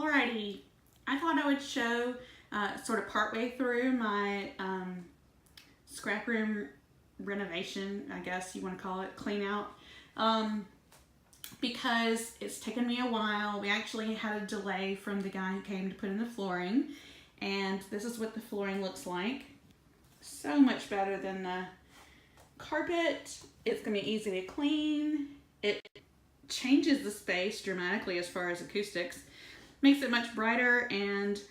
Alrighty, I thought I would show sort of partway through my scrap room renovation, I guess you want to call it, clean out, because it's taken me a while. We actually had a delay from the guy who came to put in the flooring, and this is what the flooring looks like. So much better than the carpet. It's going to be easy to clean. It changes the space dramatically as far as acoustics, makes it much brighter, and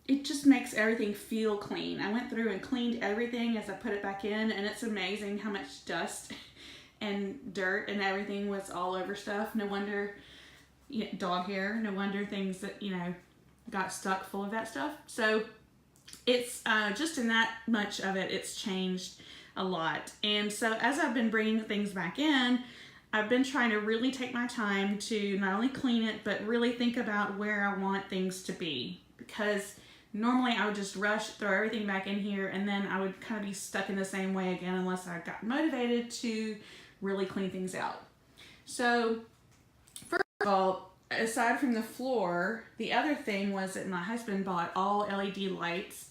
it just makes everything feel clean. I went through and cleaned everything as I put it back in, and it's amazing how much dust and dirt and everything was all over stuff. No wonder, dog hair, no wonder things that, got stuck full of that stuff. So it's just in that much of it, it's changed a lot. And so as I've been bringing things back in, I've been trying to really take my time to not only clean it, but really think about where I want things to be. Because normally I would just rush, throw everything back in here, and then I would kind of be stuck in the same way again unless I got motivated to really clean things out. So first of all, aside from the floor, the other thing was that my husband bought all LED lights.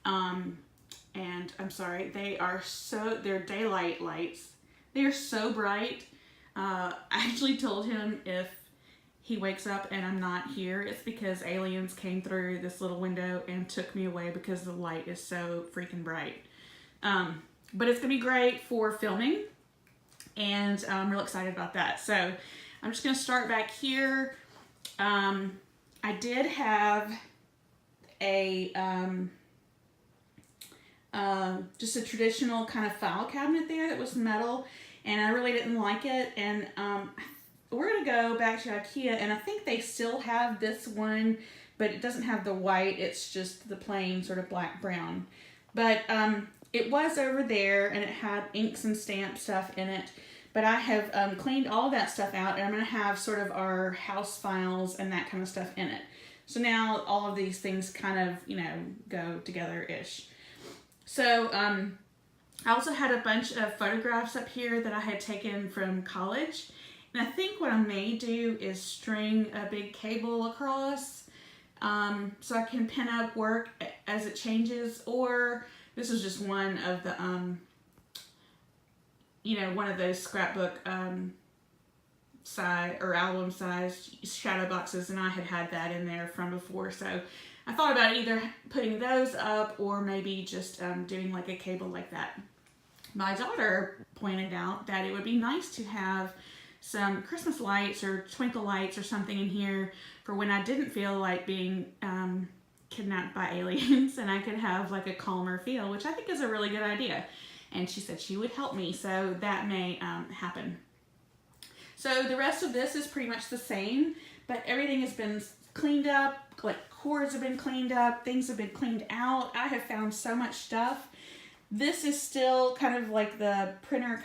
And I'm sorry, they're daylight lights. They are so bright. I actually told him if he wakes up and I'm not here, it's because aliens came through this little window and took me away because the light is so freaking bright. But it's gonna be great for filming, and I'm real excited about that. So I'm just gonna start back here. I did have a just a traditional kind of file cabinet there that was metal, and I really didn't like it, and we're gonna go back to IKEA, and I think they still have this one, but it doesn't have the white, it's just the plain sort of black brown. But it was over there, and it had inks and stamp stuff in it, but I have cleaned all that stuff out, and I'm gonna have sort of our house files and that kind of stuff in it. So now all of these things kind of, go together-ish. So I also had a bunch of photographs up here that I had taken from college. And I think what I may do is string a big cable across so I can pin up work as it changes. Or this is just one of the, one of those scrapbook size or album size shadow boxes. And I had that in there from before. So I thought about either putting those up or maybe just doing like a cable like that. My daughter pointed out that it would be nice to have some Christmas lights or twinkle lights or something in here for when I didn't feel like being kidnapped by aliens, and I could have like a calmer feel, which I think is a really good idea. And she said she would help me, so that may happen. So the rest of this is pretty much the same, but everything has been cleaned up, like cords have been cleaned up, things have been cleaned out. I have found so much stuff. This is still kind of like the printer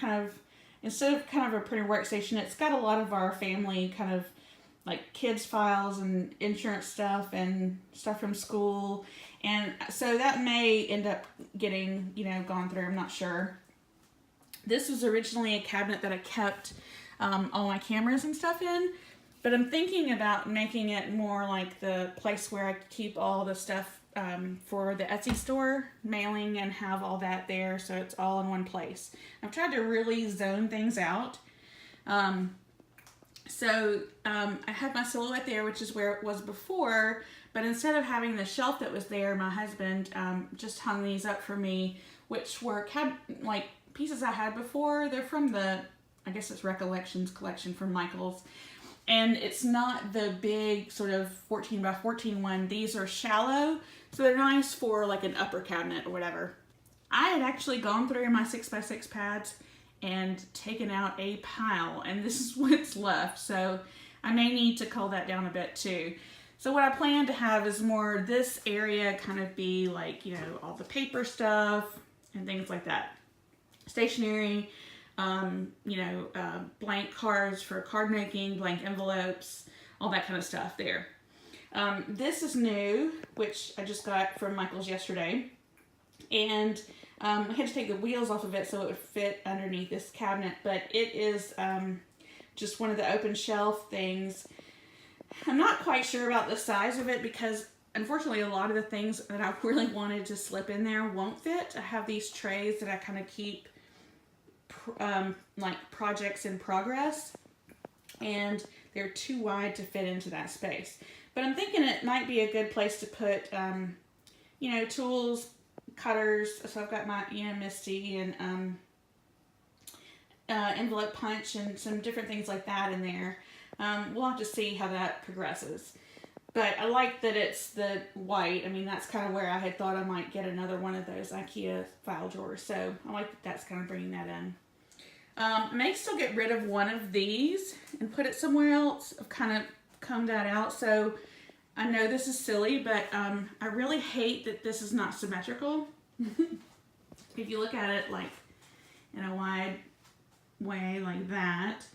instead of kind of a printer workstation, it's got a lot of our family kind of like kids files and insurance stuff and stuff from school. And so that may end up getting, gone through, I'm not sure. This was originally a cabinet that I kept all my cameras and stuff in. But I'm thinking about making it more like the place where I keep all the stuff for the Etsy store, mailing, and have all that there, so it's all in one place. I've tried to really zone things out. So I had my silhouette there, which is where it was before, but instead of having the shelf that was there, my husband just hung these up for me, which were like pieces I had before. They're from the, I guess it's Recollections collection from Michael's. And it's not the big sort of 14 by 14 one. These are shallow, so they're nice for like an upper cabinet or whatever. I had actually gone through my 6x6 pads and taken out a pile, and this is what's left. So I may need to cull that down a bit too. So what I plan to have is more this area kind of be like, all the paper stuff and things like that. Stationery. Blank cards for card making, blank envelopes, all that kind of stuff there. This is new, which I just got from Michael's yesterday. And I had to take the wheels off of it so it would fit underneath this cabinet, but it is just one of the open shelf things. I'm not quite sure about the size of it because unfortunately a lot of the things that I really wanted to slip in there won't fit. I have these trays that I kind of keep like projects in progress, and they're too wide to fit into that space. But I'm thinking it might be a good place to put, you know, tools, cutters. So I've got my, you know, Misty and envelope punch and some different things like that in there. We'll have to see how that progresses. But I like that it's the white. I mean, that's kind of where I had thought I might get another one of those IKEA file drawers. So I like that that's kind of bringing that in. I may still get rid of one of these and put it somewhere else. I've kind of combed that out. So I know this is silly, but I really hate that this is not symmetrical. If you look at it like in a wide way like that,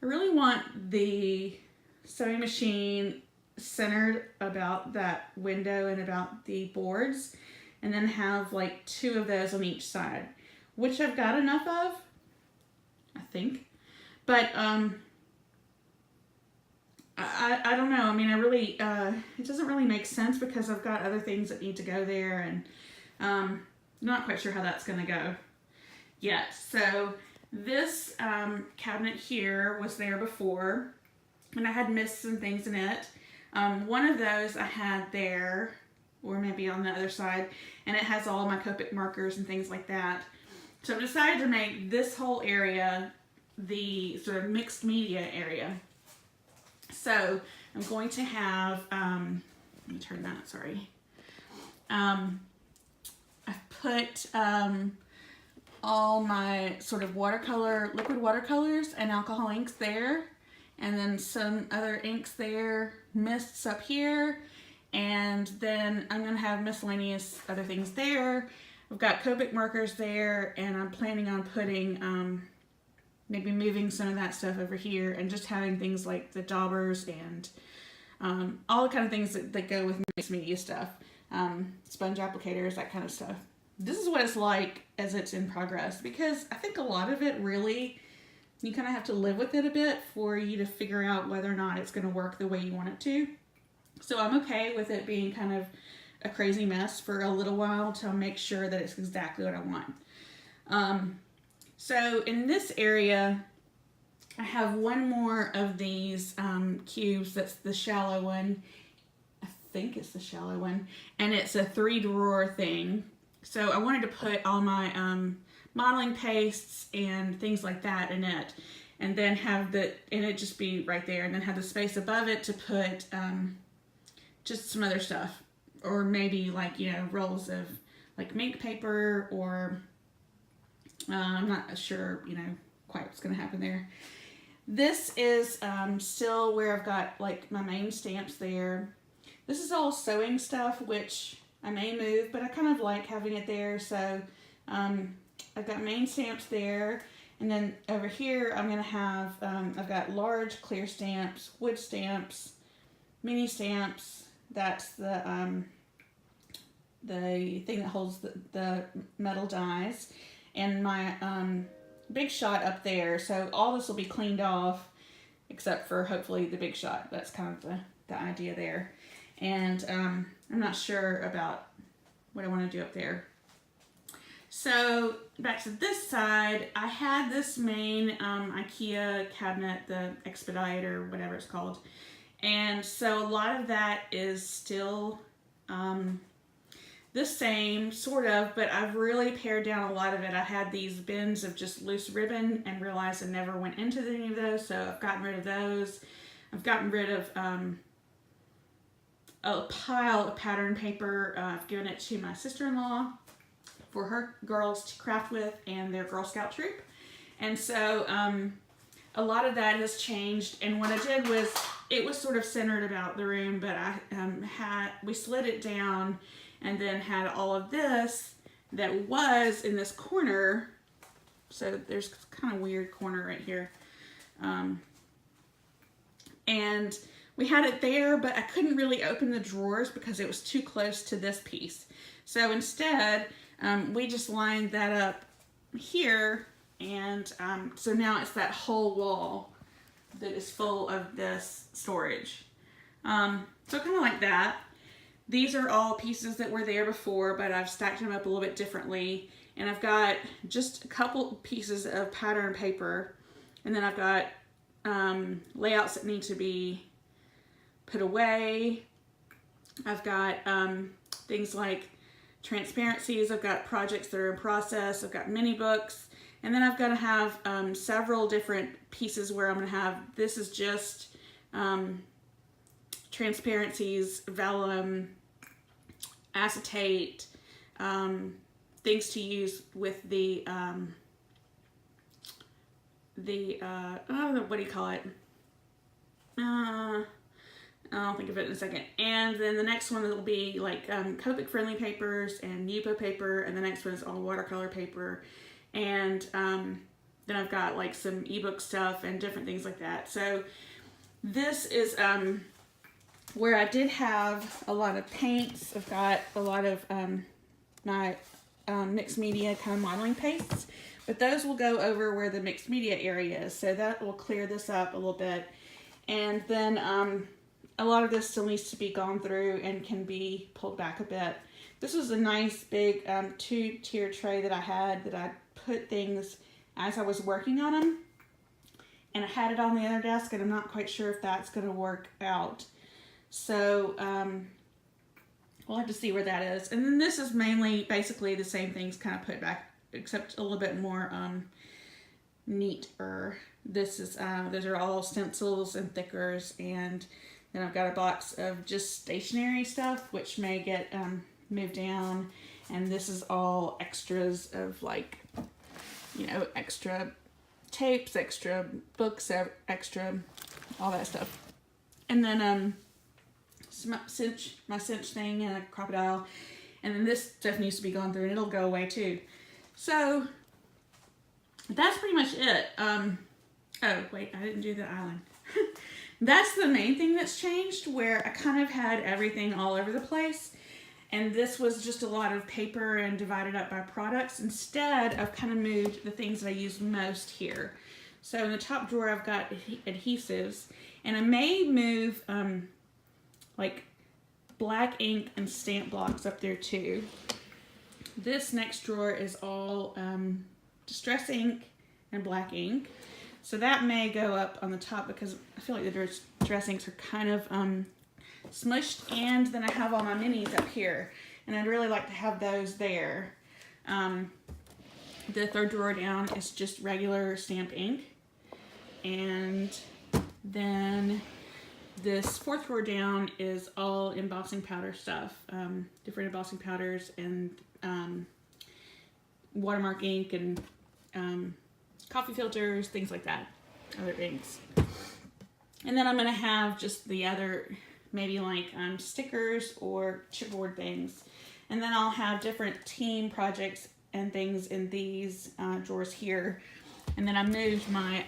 I really want the sewing machine centered about that window and about the boards, and then have like 2 of those on each side, which I've got enough of, I think. But I don't know. I mean, I really it doesn't really make sense because I've got other things that need to go there, and not quite sure how that's going to go yet. So this cabinet here was there before, and I had missed some things in it. One of those I had there, or maybe on the other side, and it has all my Copic markers and things like that. So I decided to make this whole area the sort of mixed media area. So I'm going to have, let me turn that, sorry. I've put all my sort of liquid watercolors and alcohol inks there, and then some other inks there, mists up here, and then I'm going to have miscellaneous other things there. I've got Copic markers there, and I'm planning on putting, maybe moving some of that stuff over here, and just having things like the daubers and all the kind of things that go with mixed media stuff. Sponge applicators, that kind of stuff. This is what it's like as it's in progress, because I think a lot of it really, you kind of have to live with it a bit for you to figure out whether or not it's going to work the way you want it to. So I'm okay with it being kind of a crazy mess for a little while to make sure that it's exactly what I want. So in this area, I have one more of these cubes. That's the shallow one. I think it's the shallow one. And it's a 3-drawer thing. So I wanted to put all my modeling pastes and things like that in it. And then have it just be right there. And then have the space above it to put just some other stuff. Or maybe like, you know, rolls of like mink paper, or I'm not sure, you know, quite what's going to happen there. This is still where I've got like my main stamps there. This is all sewing stuff, which I may move, but I kind of like having it there. So I've got main stamps there. And then over here, I'm going to have, I've got large clear stamps, wood stamps, mini stamps. That's the thing that holds the metal dies. And my Big Shot up there. So all this will be cleaned off, except for hopefully the Big Shot. That's kind of the idea there. And I'm not sure about what I want to do up there. So back to this side, I had this main IKEA cabinet, the Expediter, whatever it's called. And so a lot of that is still the same, sort of, but I've really pared down a lot of it. I had these bins of just loose ribbon and realized I never went into any of those, so I've gotten rid of those. I've gotten rid of a pile of pattern paper. I've given it to my sister-in-law for her girls to craft with and their Girl Scout troop. And so a lot of that has changed, and what I did was, it was sort of centered about the room, but we slid it down and then had all of this that was in this corner. So there's kind of weird corner right here. And we had it there, but I couldn't really open the drawers because it was too close to this piece. So instead, we just lined that up here, and so now it's that whole wall that is full of this storage. So kind of like that. These are all pieces that were there before, but I've stacked them up a little bit differently. And I've got just a couple pieces of pattern paper. And then I've got layouts that need to be put away. I've got things like transparencies. I've got projects that are in process. I've got mini books. And then I've got to have several different pieces where I'm going to have, this is just transparencies, vellum, acetate, things to use with the what do you call it? I'll think of it in a second. And then the next one will be like Copic friendly papers and Yupo paper, and the next one is all watercolor paper. And then I've got like some ebook stuff and different things like that. So this is where I did have a lot of paints. I've got a lot of my mixed media kind of modeling pastes, but those will go over where the mixed media area is. So that will clear this up a little bit. And then a lot of this still needs to be gone through and can be pulled back a bit. This was a nice big 2-tier tray that I had that I put things as I was working on them. And I had it on the other desk, and I'm not quite sure if that's going to work out. So we'll have to see where that is. And then this is mainly basically the same things kind of put back, except a little bit more neater. This is those are all stencils and thickers, and then I've got a box of just stationery stuff, which may get moved down. And this is all extras of, like, you know, extra tapes, extra books, extra all that stuff. And then my cinch thing and a crocodile, and then this stuff needs to be gone through, and it'll go away too. So that's pretty much it. Oh wait, I didn't do the island. That's the main thing that's changed, where I kind of had everything all over the place, and this was just a lot of paper and divided up by products. Instead, I've kind of moved the things that I use most here. So in the top drawer, I've got adhesives, and I may move like black ink and stamp blocks up there too. This next drawer is all distress ink and black ink. So that may go up on the top because I feel like the distress inks are kind of smushed. And then I have all my minis up here, and I'd really like to have those there. The third drawer down is just regular stamp ink. And then this fourth drawer down is all embossing powder stuff, different embossing powders and watermark ink and coffee filters, things like that, other inks. And then I'm going to have just the other, maybe like stickers or chipboard things. And then I'll have different team projects and things in these drawers here. And then I moved my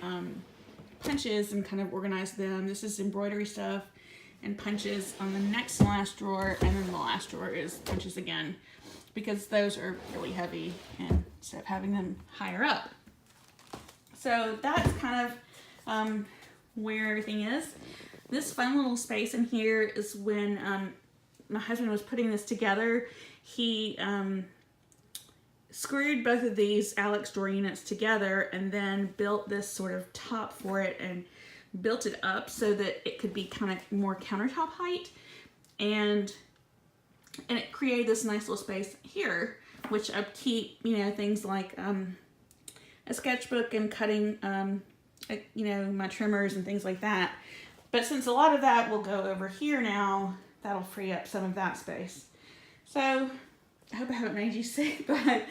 punches and kind of organized them. This is embroidery stuff and punches on the next to last drawer, and then the last drawer is punches again, because those are really heavy, and instead of having them higher up. So that's kind of where everything is. This fun little space in here is when my husband was putting this together. He screwed both of these Alex drawer units together and then built this sort of top for it and built it up so that it could be kind of more countertop height, and it created this nice little space here, which I keep, you know, things like a sketchbook and cutting, you know, my trimmers and things like that. But since a lot of that will go over here now, that'll free up some of that space. So I hope I haven't made you sick, but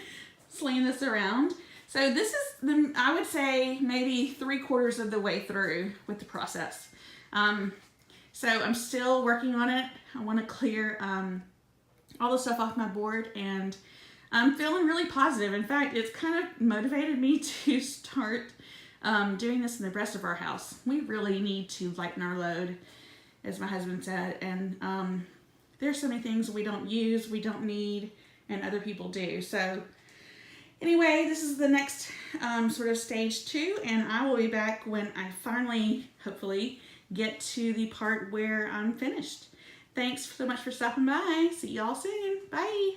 slinging this around. So this is, I would say, maybe 3/4 of the way through with the process. So I'm still working on it. I want to clear all the stuff off my board, and I'm feeling really positive. In fact, it's kind of motivated me to start doing this in the rest of our house. We really need to lighten our load, as my husband said, and there's so many things we don't use, we don't need, and other people do. So anyway, this is the next sort of stage 2, and I will be back when I finally, hopefully, get to the part where I'm finished. Thanks so much for stopping by. See y'all soon. Bye.